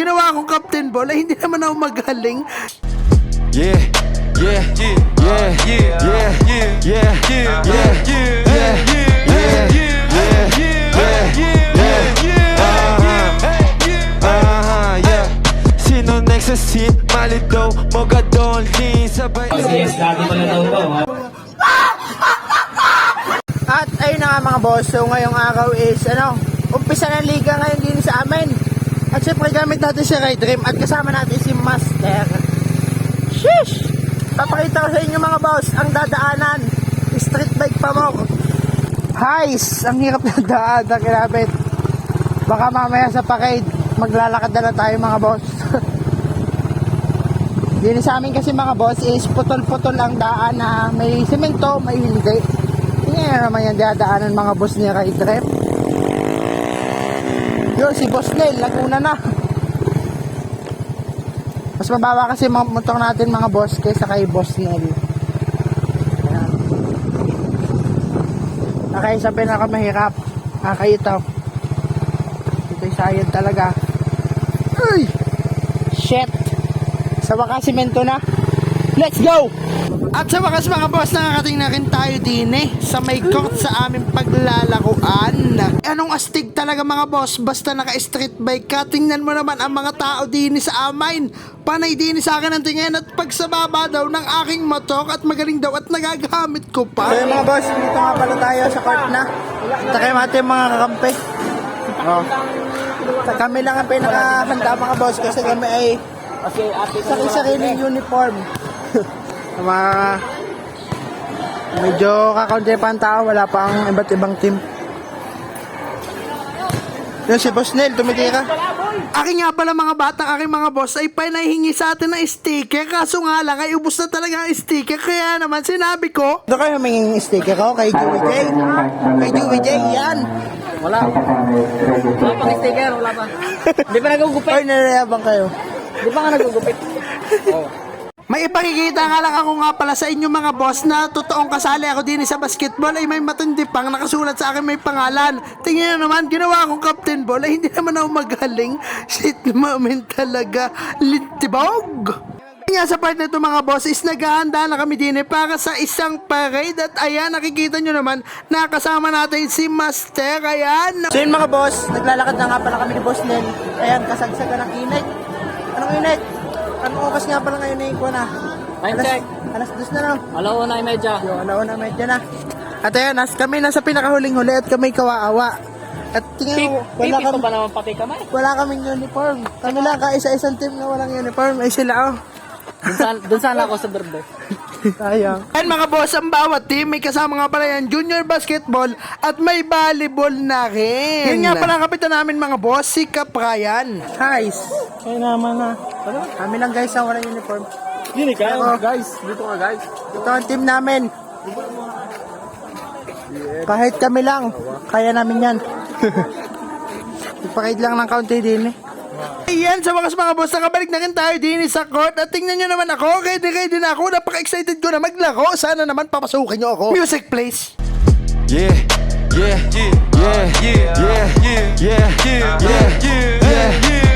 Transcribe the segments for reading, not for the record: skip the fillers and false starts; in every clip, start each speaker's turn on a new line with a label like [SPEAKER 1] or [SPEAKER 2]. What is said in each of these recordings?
[SPEAKER 1] ginawa kong Captain Ball ay hindi naman ako magaling.
[SPEAKER 2] Yeah, yeah, yeah, yeah, yeah, yeah, yeah, yeah, yeah, yeah, yeah. Sino next sa scene? Malito, moga don't lean sabay.
[SPEAKER 3] Yes, lagi ko na daw po.
[SPEAKER 1] At ayun na nga mga boss, so ngayong araw is umpisa ng liga ngayon din sa amin. At syempre gamit natin si Ride Dream at kasama natin si Master. Sheesh! Papakita ko sa inyo mga boss ang dadaanan. Street bike pa mo. Highs! Ang hirap na daan na kinabit. Baka mamaya sa parade maglalakad na tayo mga boss. Dito sa amin kasi mga boss is putol-putol ang daan na may semento, may hindi. Tingnan naman yan dadaanan mga boss ni Ride Dream. Yun, si Boss Nel, Laguna na. Mas mababa kasi motor natin mga boss kaysa kay Boss Nel. Ayan. Okay, sa pinakamahirap. Okay, ito. Ito'y sayad talaga. Uy! Shit! Sa wakas, simento na. Let's go! At sa wakas mga boss, nakakating na rin tayo din sa may court sa aming paglalaruan. Anong astig talaga mga boss, basta naka-street bike ka, tingnan mo naman ang mga tao din sa amin. Panay din sa akin ang tingin at pagsababa daw ng aking motor at magaling daw at nagagamit ko pa. So mga boss, dito nga pala tayo sa court na. Ito kayo natin mga kakampi. Oh. Kami lang ang pinakahanda mga boss kasi kami ay sari-sariling uniform. Mga medyo kakaunti pa ang tao, wala pa ang iba't ibang team. Yun si Boss Nel, tumitira. Akin nga pala mga batang aking mga boss ay pinahingi sa atin ng sticker, kaso nga lang ay ubos na talaga ang sticker, kaya naman sinabi ko doon kayo humingin sticker ko kay Joey J. Kay Joey J, yan. Wala pang sticker, wala pa. Di pa nagugupit? Ay, nalayabang kayo. Di pa nga nagugupit? Oo. May ipakikita nga lang ako nga pala sa inyo mga boss na totoong kasali ako din sa basketball ay may matindi pang nakasulat sa akin may pangalan. Tingnan nyo naman, ginawa akong Captain Ball ay hindi naman ako magaling. Shit moment talaga, litibog! Nga sa part na ito mga boss is naghahanda na kami din para sa isang parade at ayan nakikita nyo naman nakasama natin si Master, ayan. So yun mga boss, naglalakad na nga pala kami ni Boss Nel. Ayan, kasagsagan ng init. Anong init? Anong oras nga pala ngayon na yung na?
[SPEAKER 3] Time check.
[SPEAKER 1] Alas 2 na lang.
[SPEAKER 3] Alauna ay medya.
[SPEAKER 1] Yung alauna medya na. At ayan, kami nasa pinakahuling-huli at kami kawaawa. At tingnan mo,
[SPEAKER 3] Pipito pa naman pati kamay.
[SPEAKER 1] wala kaming uniform. Kami lang kaisa-isang team na walang uniform. Ay sila oh.
[SPEAKER 3] Doon sana ako sa birthday.
[SPEAKER 1] Sayang. Ayan mga boss, ang bawat team may kasama nga pala yan junior basketball at may volleyball na rin. Yun nga pala ang kapitan namin mga boss, si Kaprayan. Guys, ay naman na. Kami lang guys ang walang uniform.
[SPEAKER 3] Yun ikaw.
[SPEAKER 1] Ako.
[SPEAKER 3] Guys, dito ka guys.
[SPEAKER 1] Ito ang team namin. Kahit kami lang, kaya namin yan. Ipakid lang ng kaunti din Ayan, sa wakas mga boss, nakabalik na rin tayo din sa court. At tingnan nyo naman ako, ready na ako. Napaka-excited ko na maglaro. Sana naman papasukin nyo ako. Music please.
[SPEAKER 2] Yeah, yeah, yeah, yeah, yeah, yeah, yeah, yeah, yeah, yeah.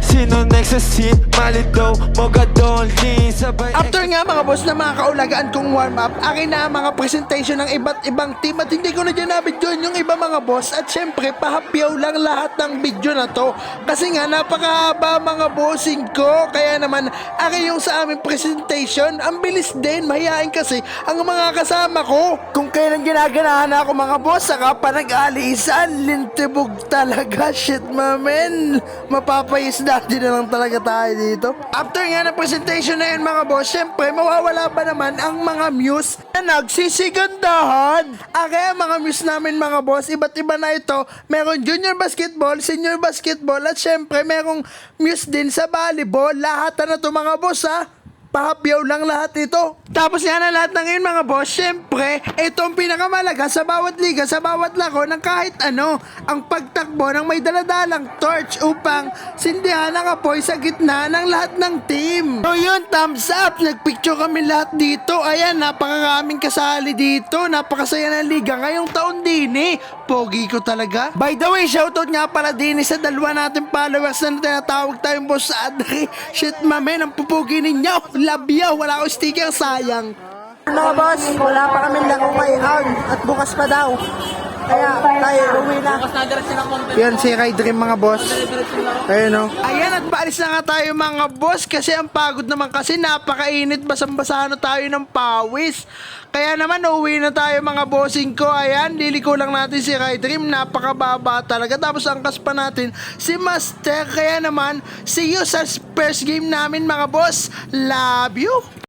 [SPEAKER 2] Sino next sa scene? Malito, moga don't lean sabay.
[SPEAKER 1] After nga mga boss na mga kaulagaan kong warm up, akin na ang mga presentation ng iba't ibang team at hindi ko na dyan nabidyon yung iba mga boss at syempre pahapyaw lang lahat ng video na to kasi nga napakahaba mga bossing ko, kaya naman akin yung sa aming presentation ang bilis din, mahihain kasi ang mga kasama ko. Kung kailan ginaganahan ako mga boss saka pa nag-alisan, lintibog talaga, shit mamen, mapapayis dati na lang talaga tayo dito. After nga ng presentation na yun mga boss, syempre mawawala ba naman ang mga muse na nagsisigandahan. Kaya mga muse namin mga boss, iba't iba na ito. Meron junior basketball, senior basketball at syempre merong muse din sa volleyball. Lahat na to mga boss ha. pahabyaw lang lahat ito. Tapos yan ang lahat ng ngayon mga boss. Siyempre, ito ang pinakamalaga sa bawat liga, sa bawat laro ng kahit ano. Ang pagtakbo ng may daladalang torch upang sindihan ang apoy sa gitna ng lahat ng team. So yun, thumbs up. Nagpicture kami lahat dito. Ayan, napakaraming kasali dito. Napakasaya ng liga ngayong taon din eh. Pogi ko talaga. By the way, shoutout nga pala din sa dalawa natin followers na tinatawag tayong Boss Adri. Shit mamen, ang pupugi ninyo. Labyaw, wala akong sticker, sayang. Mga boss, wala pa kami laro kay Arn at bukas pa daw. Kaya tayo uwi na.
[SPEAKER 3] Bukas na diretso ng content.
[SPEAKER 1] Yan si Ride Dream mga boss.
[SPEAKER 3] Diretso lang.
[SPEAKER 1] Ayun o. Ayan at paalis na nga tayo mga boss kasi ang pagod naman kasi napakainit, basang-basa na tayo ng pawis. Kaya naman uuwi na tayo mga bossing ko. Ayan, liliko lang natin si Ride Dream, napakababa talaga. Tapos angkas pa natin si Master. Kaya naman, see you sa first game namin mga boss. Love you!